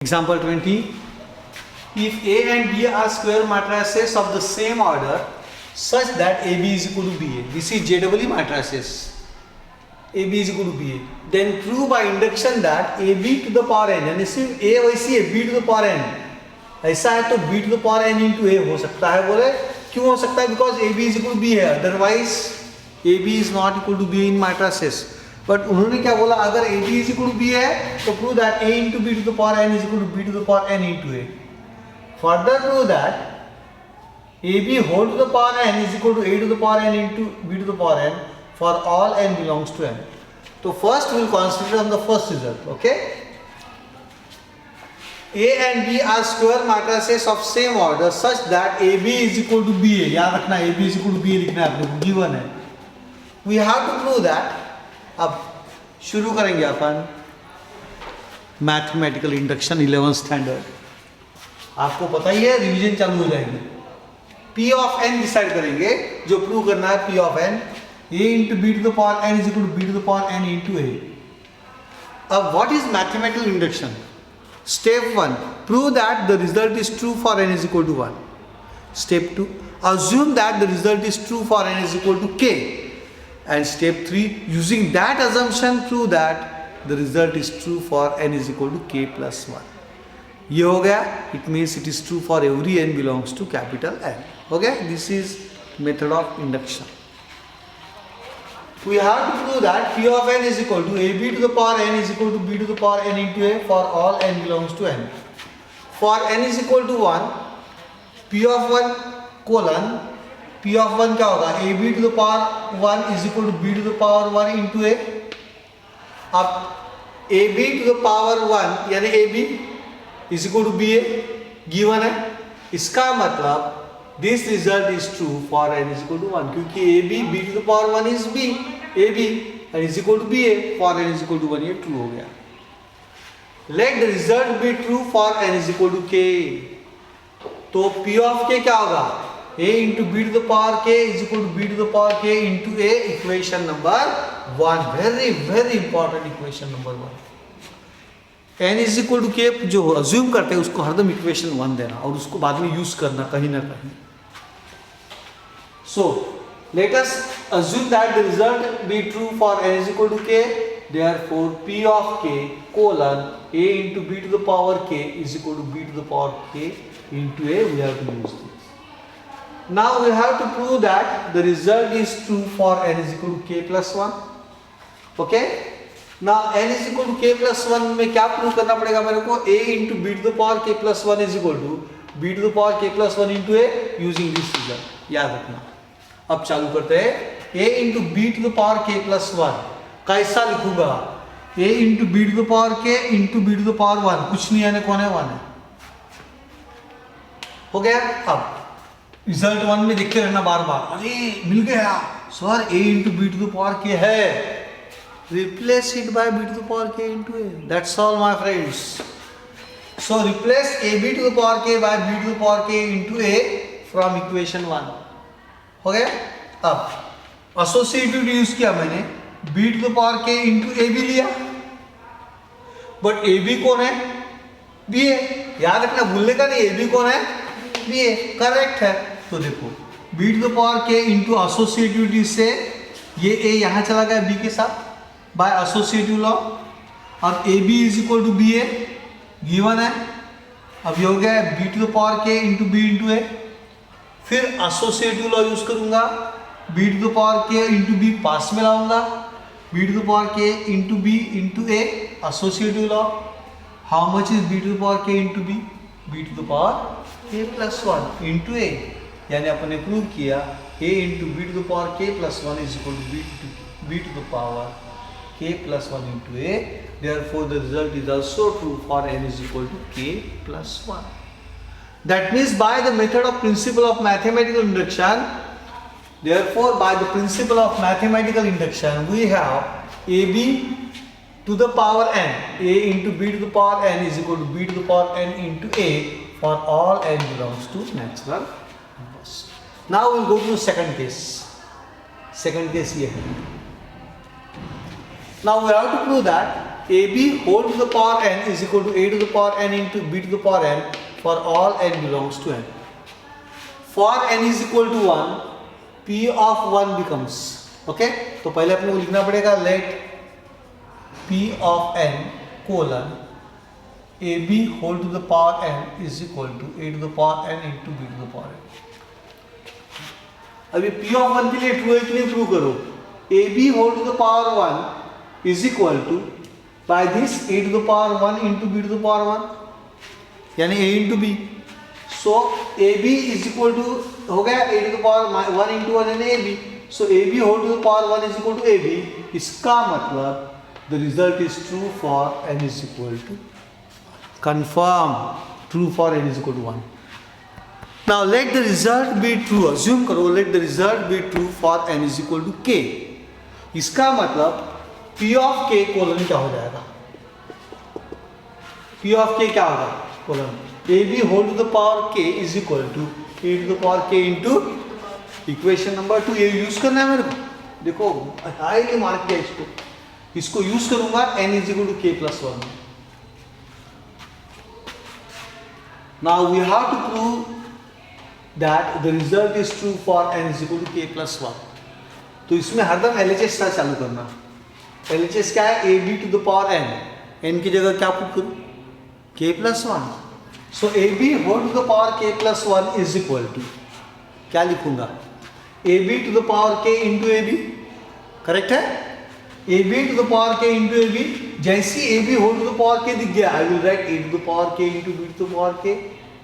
Example 20. If A and B are square matrices of the same order such that AB is equal to BA. This is JEE matrices. AB is equal to BA. Then prove by induction that AB to the power n, यानी सिर्फ A वैसी है B to the power n. ऐसा है तो B to the power n into A हो सकता है. बोले क्यों हो सकता है? Because AB is equal to B है. Otherwise AB is not equal to B in matrices. But उन्होंने क्या बोला? अगर AB is equal to B है तो prove that A into B to the power n is equal to B to the power n into A. Further prove that AB whole to the power n is equal to A to the power n into B to the power n for all n belongs to n. So first we will concentrate on the first result. Okay. A and B are square matrices of same order such that AB is equal to BA. याद रखना AB is equal to BA लिखना है आपने, given है. We have to prove that. अब शुरू करेंगे अपन mathematical induction 11th standard. आपको पता ही है, रिवीजन चालू हो जाएगी. P ऑफ n डिसाइड करेंगे, जो प्रूव करना है P of n. A into B to the power n is equal to B to the power n into A. अब what is mathematical induction? Step 1, prove that the result is true for n is equal to 1. Step 2, assume that the result is true for n is equal to k. And step 3, using that assumption, prove that the result is true for n is equal to k plus 1. ये हो गया. It means it is true for every n belongs to capital N. Okay, this is method of induction. We have to prove that P of n is equal to AB to the power n is equal to B to the power n into A for all n belongs to n. For n is equal to 1, P of 1 colon P of 1 क्या होगा? AB to the power 1 is equal to B to the power 1 into A. अब AB to the power 1 यानी AB is equal to BA given है. इसका मतलब this result is true for n is equal to 1 क्योंकि AB B to the power 1 is B, AB and is equal to BA for n is equal to 1. ये true हो गया. Let the result be true for n is equal to k. तो P of k क्या होगा? A into B to the power k is equal to B to the power k into A. Equation number 1. Very important equation number 1. n is equal to k जो assume करते हैं उसको हरदम equation 1 देना और उसको बाद में यूज करना कहीं ना कहीं. So let us assume that the result be true for n is equal to k. Therefore P of k colon A into B to the power k is equal to B to the power k into A. We have to use this. Now we have to prove that the result is true for n is equal to k plus 1. Okay. Now n is equal to k plus 1 में क्या prove करना पड़ेगा मेरे को? A into B to the power k plus 1 is equal to B to the power k plus 1 into A using this result. याद रखना. अब चालू करते हैं. A into B to the power k plus 1 कैसा लिखूंगा? A into B to the power k into B to the power 1. कुछ नहीं आने कौन है? 1 है. हो गया. अब रिजल्ट 1 में देखते रहना बार बार. अरे मिल गया sir, A into B to the power k है. Replace it by B to the power k into A. That's all my friends. So replace AB to the power k by B to the power k into A from equation 1. हो गया. अब associative use किया मैंने. B to the power k into AB लिया. But AB कौन है? B है. याद रखना, भूलने का नहीं. AB कौन है? B है. करेक्ट है. तो देखो B to the power k into associativity से ये A यहाँ चला गया B के साथ by associative law और AB is equal to BA given है. अब ये हो गया B to the power k into B into A. फिर associative law यूज करूंगा. B to the power k into B पास में लाऊंगा. B to the power k into B into A. Associative law. How much is B to the power k into B? B to the power k plus 1 into A. यानी अपन ने prove किया A into B to the power k plus 1 is equal to B to the power k plus 1 into A. Therefore the result is also true for n is equal to k plus 1. That means by the method of principle of mathematical induction, therefore by the principle of mathematical induction we have AB to the power n, A into B to the power n is equal to B to the power n into A for all n belongs to natural numbers. Now we will go to the second case. Second case ये है. Now we have to prove that AB whole to the power n is equal to A to the power n into B to the power n for all n belongs to n. For n is equal to 1, P of 1 becomes, okay? तो पहले अपने को लिखना पड़ेगा let P of n colon AB whole to the power n is equal to A to the power n into B to the power n. अभी P of 1 के लिए true है कि नहीं प्रूव करो. AB whole to the power 1 is equal to by this A to the power 1 into B to the power 1 यानी A into B. So AB is equal to हो गया A to the power 1 into 1 यानी AB. So AB whole to the power 1 is equal to AB. इसका मतलब the result is true for n is equal to, confirm true for n is equal to 1. Now let the result be true. Assume करो let the result be true for n is equal to k. इसका मतलब P of k colon क्या हो जाएगा? P of k क्या होगा? Colon AB whole to the power k is equal to A to the power k into equation number 2. ये use करना है मेरे को. देखो हाईली मार्क किया इसको यूज करूंगा n is equal to k plus 1. Now we have to prove that the result is true for n is equal to k plus 1. तो इसमें हरदम LHS का चालू करना. LHS क्या है? AB to the power n. n की जगह क्या पुट करूं? k plus 1. So AB whole to the power k plus 1 is equal to क्या लिखूंगा? AB to the power k into AB. Correct है? AB to the power k into AB. जैसी AB whole to the power k दिख गया, I will write A to the power k into B to the power k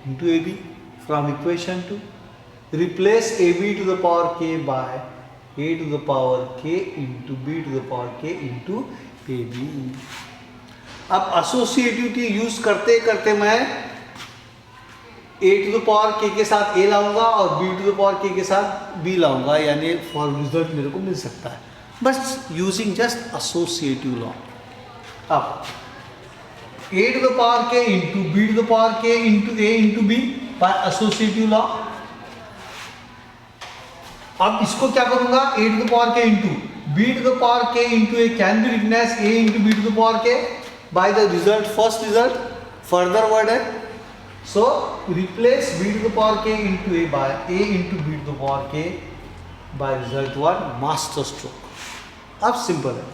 into AB from equation 2. Replace AB to the power k by A to the power k into B to the power k into AB. अब associativity use करते करते मैं A to the power k के साथ A लाऊंगा और B to the power k के साथ B लाऊंगा, यानी फॉर रिजल्ट मेरे को मिल सकता है बस यूजिंग जस्ट एसोसिएटिव लॉ. अब A to the power k into B to the power k into A into B by associative law. अब इसको क्या करूंगा? A to the power k into B to the power k into A can be written as A into B to the power k by the result, first result, further word है. So replace B to the power k into A by A into B to the power k by result 1 master stroke. अब simple है.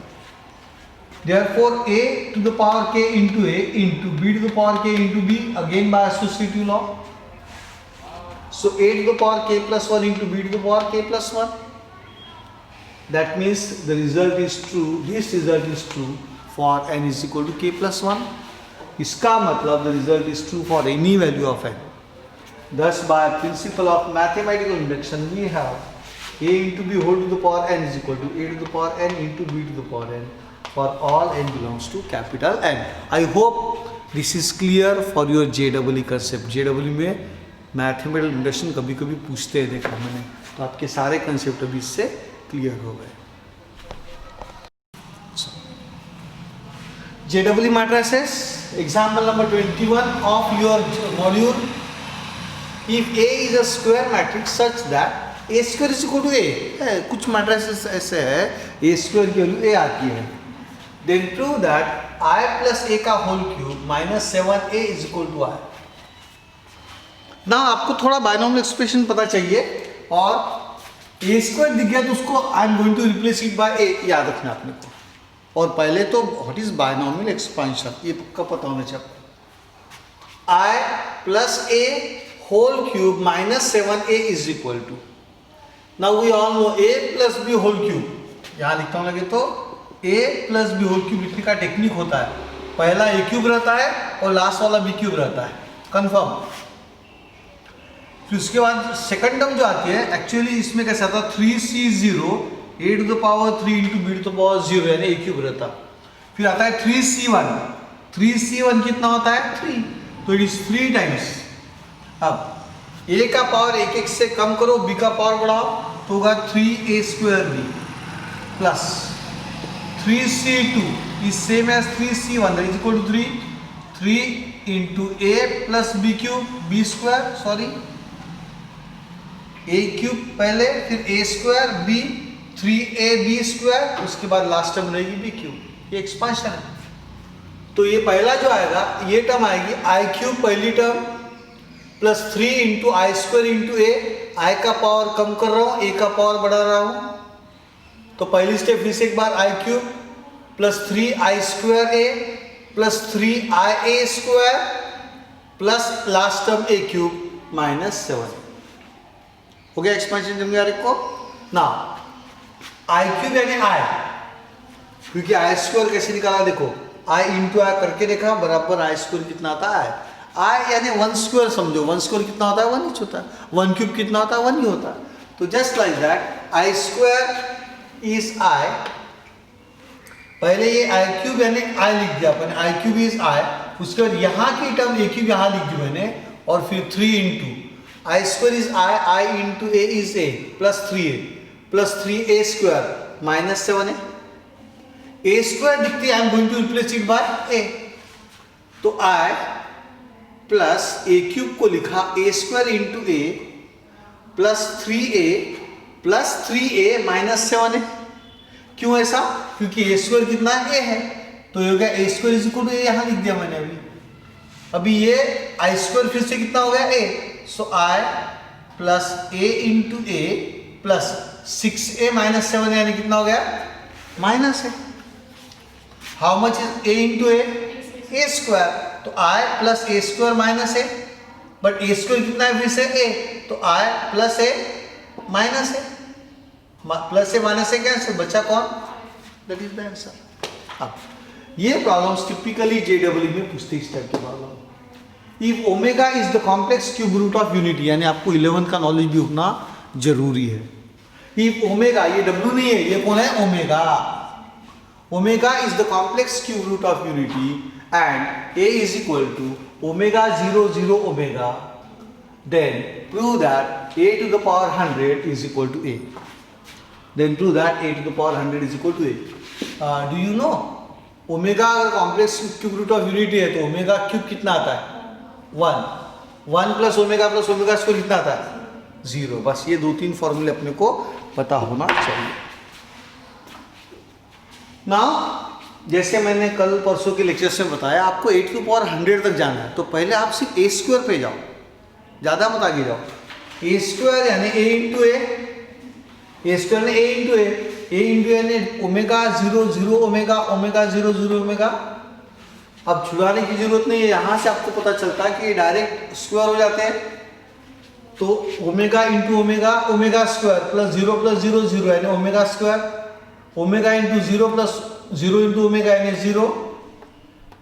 Therefore A to the power k into A into B to the power k into B again by associative law. So A to the power k plus 1 into B to the power k plus 1. That means the result is true. This result is true for n is equal to k plus 1. इसका मतलब the result is true for any value of n. Thus by principle of mathematical induction we have A into B whole to the power n is equal to A to the power n into B to the power n for all n belongs to capital N. I hope this is clear for your JEE concept. JEE में mathematical induction कभी कभी पूछते हैं, देखा मैंने, तो आपके सारे कंसेप्ट अभी इससे क्लियर हो गए. JEE matrices, example number 21 of your module. If A is a square matrix such that A square is equal to A, कुछ matrices ऐसे है A square की वैल्यू A आती है, then prove that I plus A का whole cube minus 7A is equal to I. ना आपको थोड़ा बायनॉमियल एक्सप्रेशन पता चाहिए और A स्क्वायर दिख गया तो उसको I am going to replace it by A याद रखना अपने को. और पहले तो व्हाट इज बायनॉमियल एक्सपेंशन ये पक्का पता होना चाहिए. I plus A whole cube minus 7A is equal to, now we all know A plus B whole cube. यहाँ लिखता हूँ लगे तो A plus B whole cube लिखने का टेक्निक होता है, पहला A क्यूब रहता है और लास्ट वाला B क्यूब रहता है, कंफर्म. फिर उसके बाद सेकंड टर्म जो आती है एक्चुअली इसमें कैसा था 3C0 A to the power 3 into B to the power 0 यानी A क्यूब रहता. फिर आता है 3C1. 3C1 कितना होता है 3, तो इट इज 3 टाइम्स. अब A का पावर 1 से कम करो, B का पावर बढ़ाओ तो होगा 3A square B plus 3C2 is same as 3C1 that is equal to 3 into A plus B cube B square sorry A cube पहले, फिर A square B 3AB square, उसके बाद लास्ट टर्म रहेगी B cube. ये expansion है. तो ये पहला जो आएगा ये टर्म आएगी आई क्यूब पहली term plus 3 into I square into ए, आई का पावर कम कर रहा हूँ, ए का पावर बढ़ा रहा हूँ। तो पहली स्टेप फिर से एक बार आई क्यूब प्लस 3 आई स्क्वायर ए प्लस 3 आई ए स्क्वायर प्लस लास्ट टर्म ए क्यूब माइनस 7। हो गया एक्सपेंशन जम गया को ना। आई क्यूब यानी आई, क्योंकि आई स्क्वायर कैसे निकाला देखो, आई इंटू आई करके देखा बराबर आई स्क्वायर कितना आता है, आई यानी 1 स्क्वायर समझो, 1 स्क्वायर कितना होता है 1 इंच होता है, 1 क्यूब कितना होता है 1 ही होता है। तो just like that I square is आई, पहले ये आई क्यूब यानी आई लिख दिया अपन, आई क्यूब इज आई, उसके बाद यहाँ की टर्म ए क्यूब यहाँ लिख दी मैंने, और फिर 3 into I square is I into A is A plus 3 A square minus 7 है। ए स्क्वायर दिखती है, I am going to replace it by A, तो आई प्लस ए क्यूब को लिखा A square into A plus 3a minus 7 है। क्यों ऐसा? क्योंकि ए स्क्वायर कितना ए है, तो ये हो गया ए स्क्वायर इज इक्वल टू ए, यहाँ लिख दिया मैंने अभी ये आई स्क्वायर फिर से कितना हो गया A, so I plus A into A plus 6a minus 7 यानी कितना हो गया माइनस है। How much is A into A square, तो I plus A square minus A, but A square कितना है फिर से ए, तो I plus A minus A, plus A minus A cancel, बचा कौन, दैट इज द आंसर। अब ये प्रॉब्लम्स टिपिकली जेडब्ल्यू में पूछते इस टाइप के problem. If omega is the complex cube root of unity, यानी आपको 11 का नॉलेज भी होना जरूरी है। इफ ओमेगा, ये डब्ल्यू नहीं है, ये कौन है omega, omega is the complex cube root of unity and a is equal to omega 0 0 omega, then prove that a to the power 100 is equal to a, then prove that a to the power 100 is equal to a. Do you know omega अगर complex cube root of unity है तो omega cube कितना आता है 1 plus omega square कितना आता है 0। बस ये 2-3 फॉर्मूले अपने को पता होना चाहिए। नाउ जैसे मैंने कल परसों के लेक्चर्स में बताया, आपको 8 टू पावर 100 तक जाना है, तो पहले आप सिर्फ ए स्क्वायर पे जाओ, ज़्यादा मत आगे जाओ। ए स्क्वायर यानी ए इंटू ए स्क्वायर यानी ए इंटू यानी ओमेगा 0 0 ओमेगा 0 0 ओमेगा। अब छुड़ाने की जरूरत नहीं है, यहाँ से आपको पता चलता है कि डायरेक्ट स्क्वायर हो जाते हैं। तो omega into omega square plus 0 0 यानी omega square, omega into 0 plus 0 into omega यानी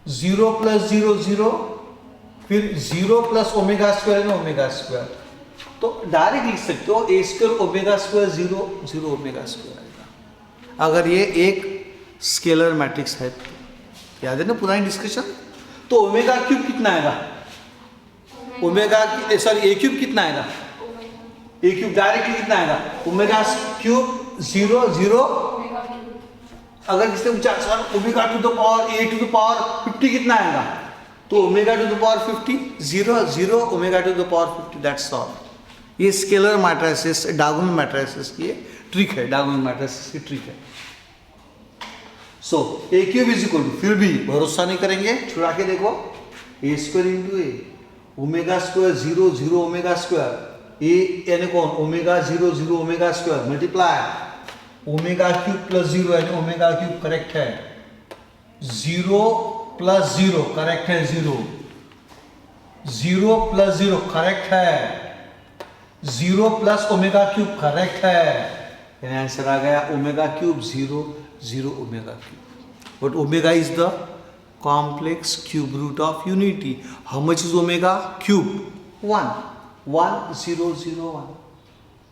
0 प्लस 0 0, फिर 0 प्लस ओमेगा स्क्वायर यानी ओमेगा स्क्वायर। तो डायरेक्ट लिख सकते हो A square omega square 0 0 omega square आएगा, अगर ये एक स्केलर मैट्रिक्स है तो। याद है ना पुरानी डिस्कशन। तो ओमेगा क्यूब कितना आएगा, ए क्यूब कितना आएगा, ए क्यूब डायरेक्टली कितना आएगा ओमेगा क्यूब 0 0। अगर किसने पूछा sir omega to the power a to the power 50 कितना आएगा, तो omega to the power 50 0 0 omega to the power 50, that's all. ये स्केलर मैट्रिसेस डायगोनल मैट्रिसेस की ट्रिक है, डायगोनल मैट्रिसेस की ट्रिक है। So a cube is equal to, फिर भी भरोसा नहीं करेंगे, छुड़ा के देखो, a square into a omega square 0 0 omega square, a यानी कौन omega 0 0 omega square multiply omega cube plus 0 यानी ओमेगा क्यूब करेक्ट है, 0 प्लस 0 करेक्ट है 0 प्लस 0 करेक्ट है, 0 प्लस ओमेगा क्यूब करेक्ट है, यानी आंसर आ गया omega cube 0 0 omega cube. But omega is the complex cube root of unity. How much is omega cube 1 0 0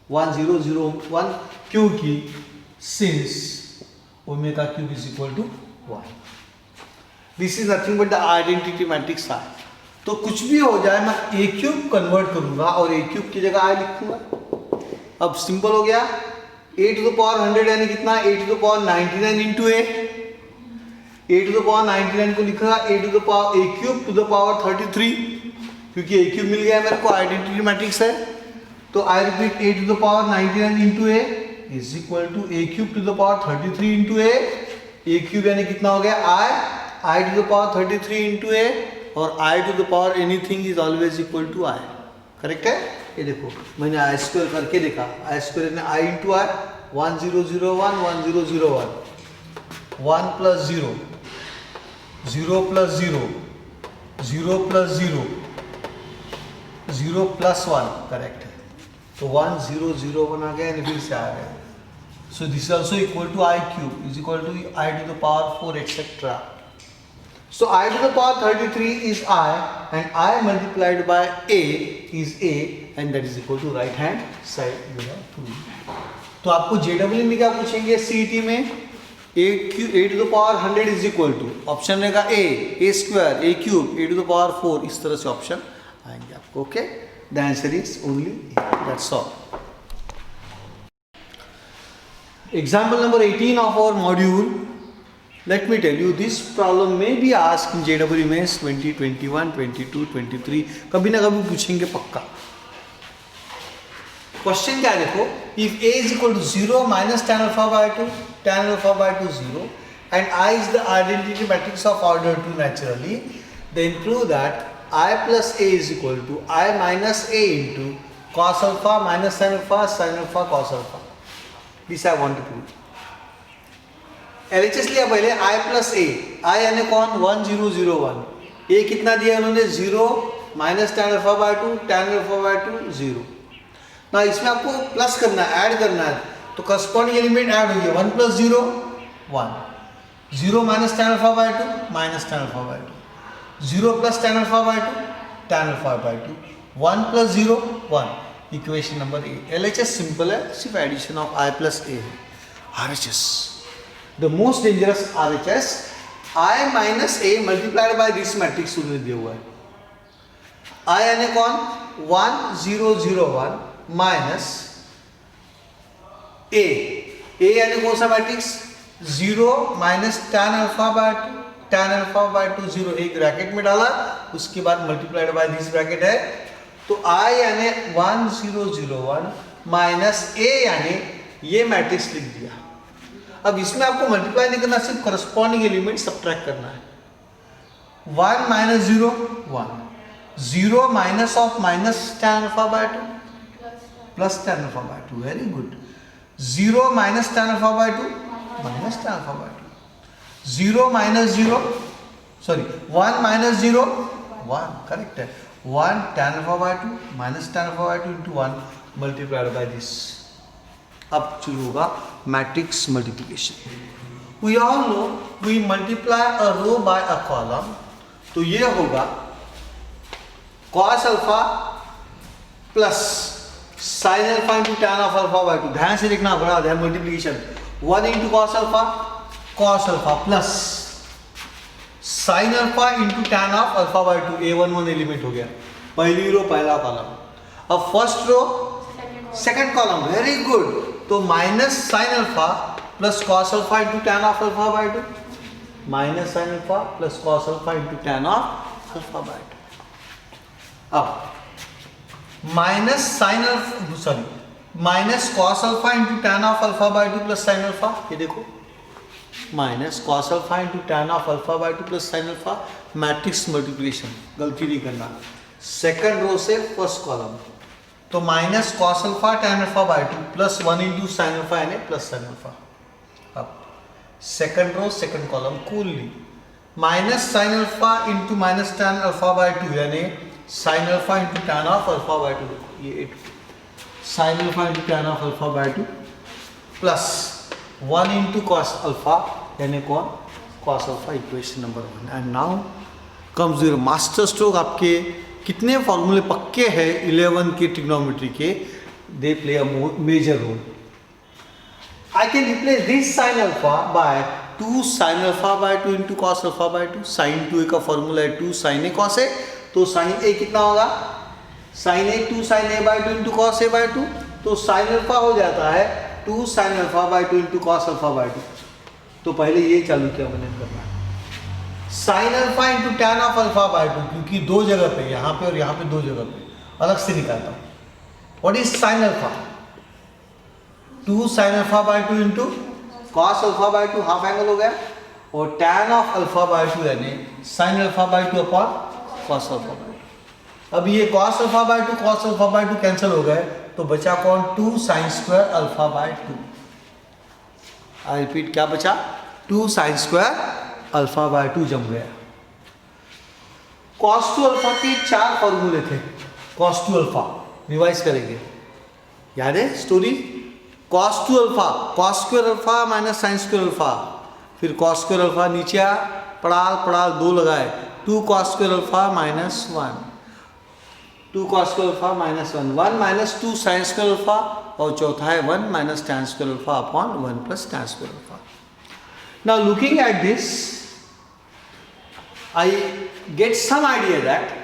1 0 0 1, क्योंकि since omega cube is equal to 1, this is nothing but the identity matrix है। तो कुछ भी हो जाए मैं a cube convert करूंगा और a क्यूब की जगह i लिखूंगा। अब सिंपल हो गया, a टू द पावर 100 यानी कितना, a to the power 99 into a to the power 99 को लिखा a to the power a cube to the power 33, क्योंकि a क्यूब मिल गया मेरे को, आइडेंटिटी मैट्रिक्स है। तो I repeat a to the power 99 into a is equal to a cube to the power 33 into a cube यानी कितना हो गया i I to the power 33 into a और I to the power anything is always equal to I. Correct है? ये देखो मैंने आई square करके देखा, आई स्क्वायर ने आई इंटू आई 1001 1001 1 plus 0 0 plus 0 0 plus 0 0 plus 1 correct है, तो 1001 आ गया एंड फिर से आ गया. So this is also equal to I cube is equal to I to the power 4 etcetera. So I to the power 33 is I and I multiplied by A is A and that is equal to right hand side you have proved. तो आपको JEE में क्या पूछेंगे CET में A to the power 100 is equal to option रहेगा A square A cube A to the power 4 इस तरह से ऑप्शन आएंगे आपको. Okay the answer is only that's all. Example number 18 of our module. Let me tell you, this problem may be asked in JEE Mains 2021, 22, 23. कभी ना कभी पूछेंगे पक्का. क्वेश्चन क्या है देखो, if A is equal to 0 minus tan alpha by 2, tan alpha by 2 0, and I is the identity matrix of order 2 naturally, then prove that I plus A is equal to I minus A into cos alpha minus sin alpha cos alpha. This I want to prove. LHS लिया पहले I plus ए, आई यानी कौन 1001, ए कितना दिया उन्होंने 0 minus tan alpha by 2 tan alpha by 2 0. ना इसमें आपको प्लस करना है, ऐड करना है, तो करस्पॉन्डिंग एलिमेंट ऐड हो गया 1 plus 0 1 0 minus tan alpha by 2 minus tan alpha by 2 0 plus tan alpha by 2 tan alpha by 2 1 plus 0 1. Equation number A. LHS simple है, सिर्फ एडिशन ऑफ I प्लस ए है. RHS the most dangerous RHS I minus A multiplied by this matrix उन्होंने दिया हुआ है. I यानी कौन 1001 minus A यानी कौन सा matrix 0 minus tan alpha by 2 tan alpha by 2 0 एक ब्रैकेट में डाला, उसके बाद मल्टीप्लाइड बाय दिस ब्रैकेट है, तो I यानी 1001 माइनस A यानी ये मैट्रिक्स लिख दिया. अब इसमें आपको मल्टीप्लाई नहीं करना, सिर्फ करस्पॉन्डिंग एलिमेंट सब्ट्रैक्ट करना है. 1 minus 0 1 0 minus of minus tan alpha by 2 plus tan alpha by 2. Very good. 0 minus tan alpha by 2 minus tan alpha by 2. 0 minus 0 sorry 1 minus 0 1 correct है. 1 tan alpha by 2 minus tan alpha by 2 into 1 multiplied by this. अब शुरू होगा matrix multiplication. We all know we multiply a row bye a column, तो ये होगा cos alpha plus sin alpha into tan of alpha by 2. ध्यान से देखना, बड़ा ध्यान. Multiplication 1 into cos alpha plus sin alpha into tan of alpha by 2. A11 element हो गया, पहली रो पहला कॉलम. अब first row second column. Very good. तो minus sine alpha plus cos alpha into tan of alpha by 2 minus sine alpha plus cos alpha into tan of alpha by 2. अब minus sine alpha sorry minus cos alpha into tan of alpha by 2 plus sine alpha. ये देखो minus cos alpha into tan of alpha by 2 plus sine alpha. Matrix multiplication, गलती नहीं करना. Second row से first column, तो minus cos alpha tan alpha by 2 plus 1 into sine alpha यानी plus sine alpha. अब second row second column coolly minus sine alpha into minus tan alpha by 2 यानी sine alpha into tan of alpha by 2. ये sine alpha into tan of alpha by 2 plus 1 into cos alpha यानी कौन cos alpha. Equation number 1. And now comes your masterstroke. आपके कितने फॉर्मूले पक्के हैं 11 के ट्रिग्नोमेट्री के, they play a major role. I can replace this sine alpha by 2 sine alpha by 2 into cos alpha by 2. Sine 2a का formula है 2 sign A cos A, तो साइन ए कितना होगा sign A 2 sign A bye 2 into cos A bye 2. तो sine alpha हो जाता है 2 sine alpha by 2 into cos alpha by 2. तो पहले ये चालू किया मैंने करना है sign alpha into tan of alpha by 2, क्योंकि दो जगह पे, यहाँ पे और यहाँ पे दो जगह पे अलग से निकालता हूँ. What is sine alpha 2 sine alpha by 2 into cos alpha by 2 half angle हो गया और tan of alpha by two यानी sine alpha by two upon cos alpha by two. अब ये cos alpha by two cos alpha by two cancel हो गए, तो बचा कौन, 2 sine square alpha by two. I repeat, क्या बचा, 2 sine square alpha by to जम गया। कॉस टू अल्फा के 4 फॉर्मूले थे। कॉस टू अल्फा रिवाइज करेंगे, याद है story. Cos two alpha, cos square alpha minus sine square alpha, फिर कॉस स्क्वायर अल्फा नीचे आ, पड़ाल पड़ाल 2 लगाए, 2 cos square alpha minus 1, 2 cos square alpha minus 1, 1 minus 2 sine square alpha, और चौथा है 1 minus tan square alpha upon 1 plus tan square alpha. Now looking at this I get some idea that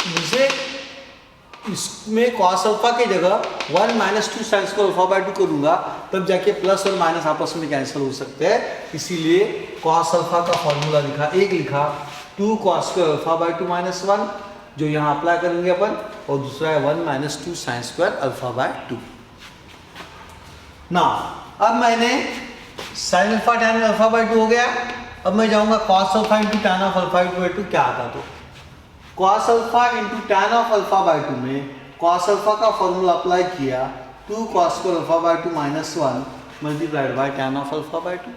मुझे इसमें कॉस अल्फा की जगह 1 minus 2 sine square alpha by 2 करूंगा, तब जाके प्लस और माइनस आपस में कैंसिल हो सकते हैं। इसीलिए कॉस अल्फा का फॉर्मूला लिखा, एक लिखा 2 cos square alpha by 2 minus 1 जो यहाँ अप्लाई करेंगे अपन, और दूसरा है 1 minus 2 sine square alpha by 2। ना अब मैंने sine alpha tan alpha by 2 हो गया। अब मैं जाऊंगा cos alpha into tan of alpha by 2 क्या आता, तो cos alpha into tan of alpha by 2 में कॉस अल्फा का फॉर्मूला अप्लाई किया, 2 cos square alpha by 2 minus 1 multiplied bye tan of alpha by 2।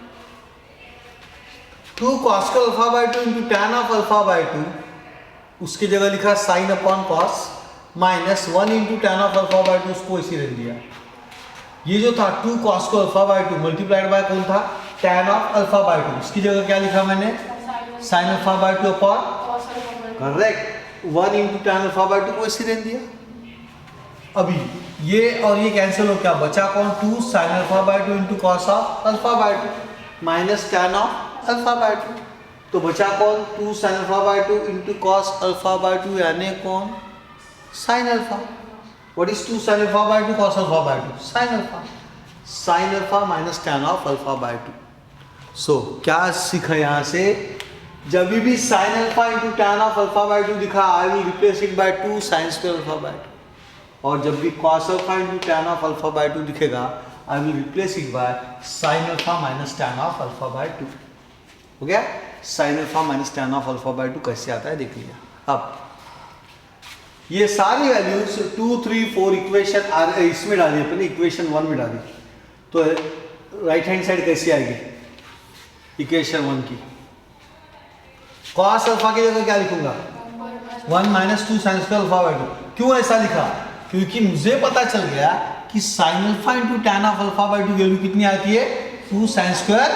2 cos square alpha by 2 into tan of alpha by 2, उसकी जगह लिखा sine upon cos minus 1 into tan of alpha by 2, उसको इसी रख दिया। ये जो था 2 cos square alpha by 2 multiplied by कौन था, टैन ऑफ अल्फा बाय 2, उसकी जगह क्या लिखा मैंने, sign alpha by 2 upon, correct, 1 into tan alpha by 2 को इसी रख दिया। अभी ये और ये कैंसिल हो, क्या बचा कौन, 2 sine alpha by 2 into cos of alpha by 2 minus tan of alpha by 2, तो बचा कौन, 2 sine alpha by 2 into cos alpha by 2 यानी कौन, sine alpha. What is 2 sine alpha by 2 cos alpha by 2, sine alpha. Sine alpha minus tan of alpha by 2। सो क्या सीखा यहाँ से, जब भी sign alpha into tan of alpha by 2 दिखा, I will replace it bye 2 sine square alpha by 2, और जब भी cos alpha into tan of alpha by 2 दिखेगा, I will replace it by sine alpha minus tan of alpha by 2। हो गया, sine alpha minus tan of alpha by 2 कैसे आता है देख लिया। अब ये सारी वैल्यूज 2, 3, 4 इक्वेशन इसमें डाली अपने, इक्वेशन 1 में डाली, तो राइट हैंड साइड कैसी आएगी इक्वेशन 1 की, कॉस अल्फा की जगह क्या लिखूंगा, 1 minus 2 sine square alpha by 2। क्यों ऐसा लिखा, क्योंकि मुझे पता चल गया कि sign alpha into tan of alpha by 2 value कितनी आती है, 2 साइन स्क्वायर,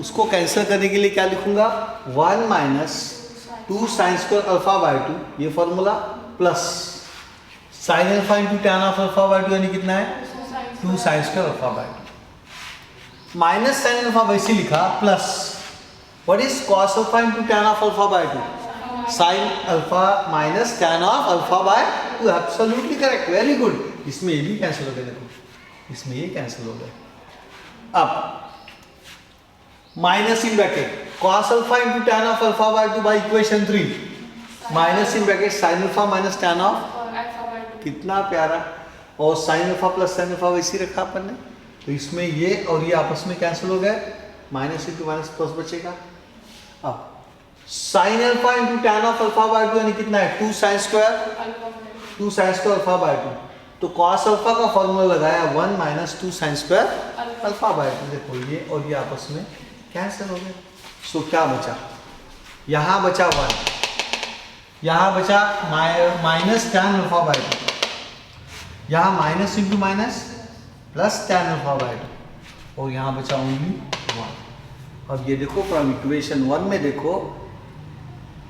उसको कैंसिल करने के लिए क्या लिखूंगा, 1 minus 2 sine square alpha by 2, ये formula, plus sine alpha into tan of alpha by 2 यानी कितना है, 2 sine square alpha by 2, minus sine alpha वैसे लिखा, plus what is cos alpha into tan of alpha by 2, sine alpha minus tan of alpha by 2, absolutely correct, very good. इसमें ये भी cancel हो गया, देखो इसमें ये कैंसिल हो गया। अब minus in bracket cos alpha into tan of alpha by 2 by equation 3, minus in bracket sine alpha minus tan of, कितना प्यारा, और sign alpha plus sine alpha वैसे रखा अपन ने, तो इसमें ये और ये आपस में कैंसिल हो गए, माइनस इंटू माइनस प्लस बचेगा। अब sign alpha into tan of alpha by 2 यानी कितना है, 2 sine square, 2 sine square alpha by 2, तो cos अल्फा का फॉर्मूला लगाया 1 minus 2 sine square alpha by 2, देखो ये और ये आपस में कैंसिल हो गए। सो क्या बचा, यहाँ बचा 1, यहाँ बचा माइनस टैन अल्फा बाय 2, यहाँ minus into minus plus tan alpha by 2, और यहाँ बचा ओनली 1। अब ये देखो फ्रॉम इक्वेशन 1 में देखो,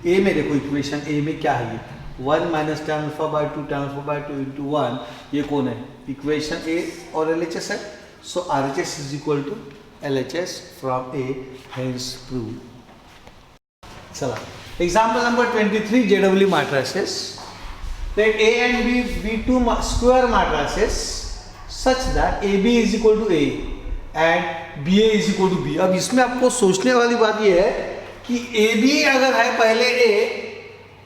ए में देखो, इक्वेशन ए में क्या है, ये 1 minus tan alpha by 2 tan alpha by 2 into 1, ये कौन है, इक्वेशन ए और LHS है। So RHS is equal to LHS from a, hence prove. चला example number 23, JW matrices, let A and B be two square matrices such that AB is equal to A and BA is equal to B। अब इसमें आपको सोचने वाली बात ये है कि AB अगर है पहले A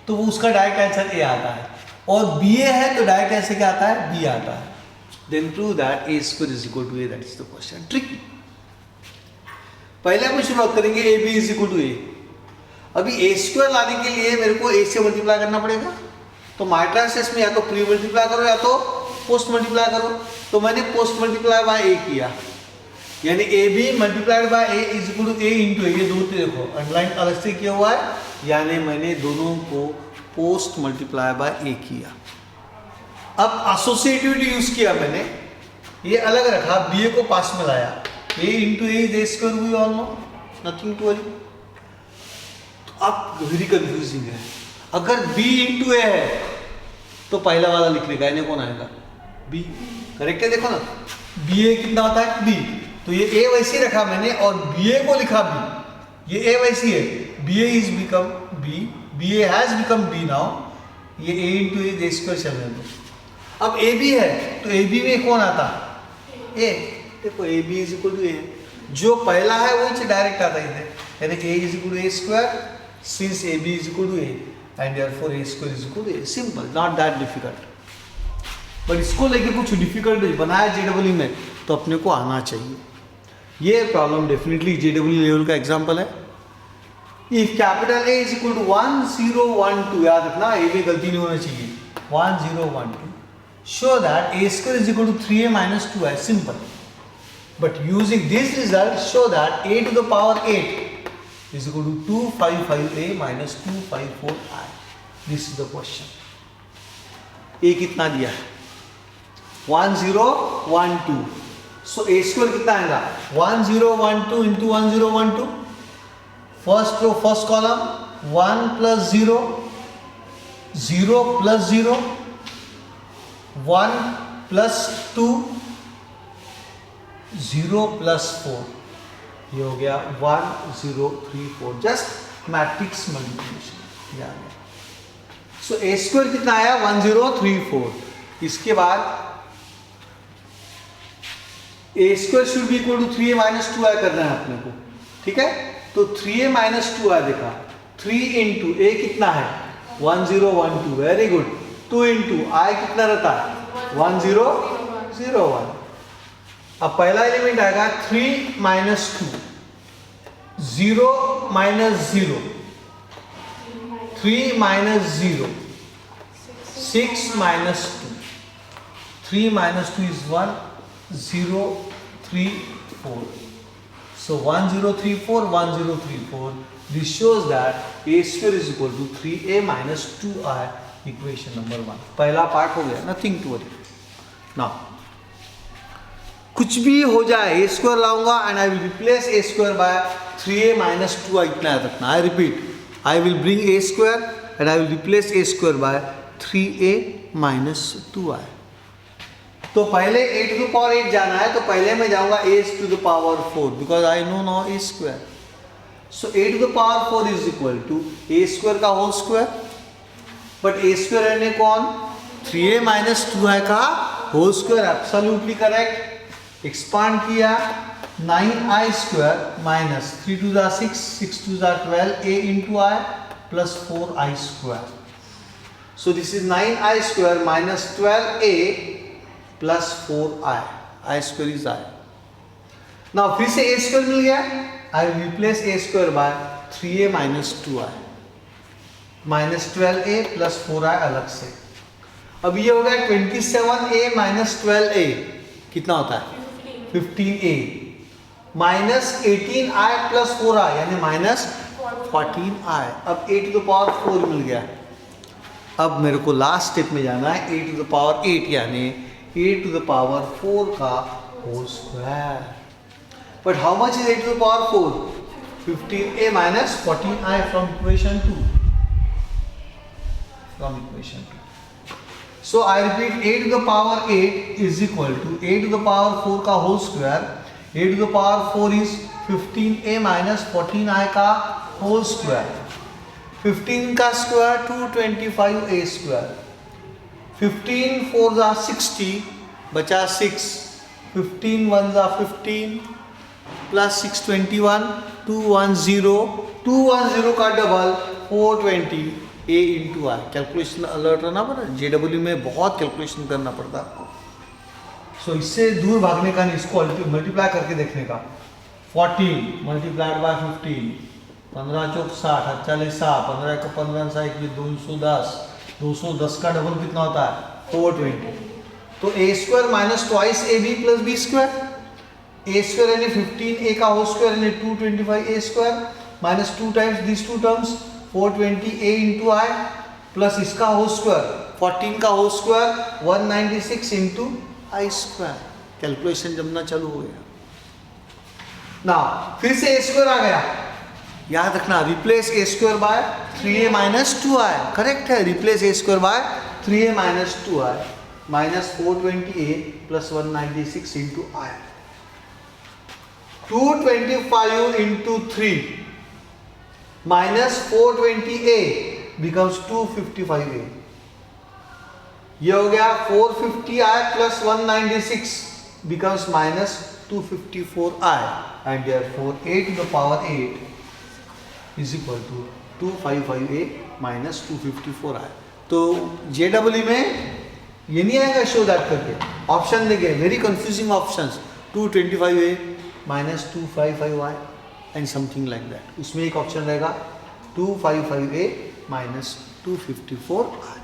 तो वो उसका डायरेक्ट आंसर A आता है, और BA है तो डायरेक्ट आंसर क्या आता है, B आता है। Then prove that A square is equal to A, that is the question, tricky। पहले हम शुरुआत करेंगे A B is equal to A. अभी ए स्क्वायर लाने के लिए मेरे को ए से मल्टीप्लाई करना पड़ेगा, तो माइट्रांस में या तो प्री मल्टीप्लाई करो या तो पोस्ट मल्टीप्लाई करो। तो मैंने पोस्ट मल्टीप्लाई बाय ए किया, यानी A B multiplied by A is equal to A into A. ये दो देखो अंडरलाइन अलग से किया हुआ है, यानी मैंने दोनों को पोस्ट मल्टीप्लाई बाय ए किया। अब एसोसिएटिविटी यूज किया मैंने, ये अलग रखा, बी ए को पास में लाया, A into A is A square, we all know, nothing to worry. तो अब वेरी कंफ्यूजिंग है, अगर बी इंटू ए है तो पहला वाला लिखने का, इन्हें कौन आएगा बी, करेक्ट है। देखो ना बी ए कितना होता है बी, तो ये ए वैसे ही रखा मैंने और बी ए को लिखा बी, ये ए वैसी है, b a is become b, b a has become b now, ये ए इंटू ए स्क्वायर चलने दो। अब ए बी है तो ए बी में कौन आता ए, देखो A B is equal to A, जो पहला है वही डायरेक्ट आता है, यानी A is equal to A square since A B is equal to A and therefore A square is equal to A, simple, not that difficult. But इसको लेके कुछ डिफिकल्ट बनाया जेडब्ल्यू में तो अपने को आना चाहिए। ये प्रॉब्लम डेफिनेटली जेडब्ल्यू लेवल का एग्जांपल है। If capital a is equal to 1 0 1 2, याद रखना ए में गलती नहीं होना चाहिए, 1 0 1 2, show that a square is equal to 3a minus 2i, simple. But using this result, show that a to the power 8 is equal to 255a minus 254i. This is the question. a कितना दिया है 1 0 1 2, so a square कितना आएगा 1 0 1 2 into 1 0 1 2, first row first column 1 plus 0 0 plus 0 1 plus 2 0 plus 4, ये हो गया 1 0 3 4, just matrix multiplication. So A square कितना आया 1 0 3 4। इसके बाद A square should be equal to 3a minus 2i करना है अपने को, ठीक है। तो 3a माइनस 2i देखा, 3 इंटू ए कितना है 1 0 1 2, वेरी गुड, 2 इंटू आई कितना रहता है 1 0 0 1। अब पहला एलिमेंट आएगा 3 minus 2, 0 minus 0, 3 minus 0, 6 minus 2, 3 minus 2 is 1 0 3 4, so 1 0 3 4 1 0 3 4, this shows that a square is equal to 3a minus 2i, equation number 1। पहला पार्ट हो गया, नथिंग टू वरी। नाउ कुछ भी हो जाए ए स्क्वायर लाऊंगा and I will replace A square by 3a minus 2i, इतना याद रखना। I repeat, I will bring a square and I will replace A square by 3a minus 2i। तो पहले a टू द पावर 8 जाना है, तो पहले मैं जाऊंगा a to the power 4 because I know now a square. So a to the power 4 is equal to a square का whole square, but a square रहने कौन 3a माइनस 2i का whole square, absolutely correct. Expand किया 9i square minus 3 to the 6 6 to the 12 a into i plus 4i square. So this is 9i square minus 12a plus 4i, i square is i। Now फिर से a square मिल गया, I will replace a square by 3a minus 2i minus 12a plus 4i अलग से। अब ये हो गया 27a minus 12a, कितना होता है 15a minus 18i plus 4i यानी माइनस 14i। अब a टू द पावर 4 मिल गया। अब मेरे को लास्ट स्टेप में जाना है a टू द पावर 8 यानी a टू द पावर 4 का whole square. But how much is a to the power 4? 15a minus 14i from equation 2. From equation 2. So I repeat, a to the power 8 is equal to a to the power 4 का whole square. a to the power 4 is 15a minus 14i का whole square. 15 का square 225a square. 15 4 जा 60 बचा 6. 15 1 जा 15 plus 621 210 का double 420 a into I. Calculation alert रहना पड़ा, JW में बहुत कैलकुलेशन करना पड़ता है आपको। सो इससे दूर भागने का नहीं, इसको मल्टीप्लाई करके देखने का। 14 मल्टीप्लाइड बाय 15, 15 चौक 60, 48 6, 15 को 15 सा 210, 210 का डबल कितना होता है 420। तो A square minus twice A B plus B square, A square यानी 15 ए का होल स्क्वायर यानी 225 A square minus 2 times this two terms 420 A into I plus इसका होल स्क्वायर 14 का whole square 196 into I square. Calculation जमना चालू हो गया ना। फिर से ए स्क्वायर आ गया, याद रखना replace A square by 3a minus 2i, correct है। Replace A square by 3a minus 2i minus 420a plus 196 into I, 225 into 3 minus 420a becomes 255a। ये हो गया 450i प्लस 196 becomes minus 254i and therefore a to the power 8 is equal to 255a minus 254i। तो JEE में ये नहीं आएगा show that करके, ऑप्शन देंगे very confusing options 225a minus 255i and something like that. उसमें एक ऑप्शन रहेगा 255a minus 254i।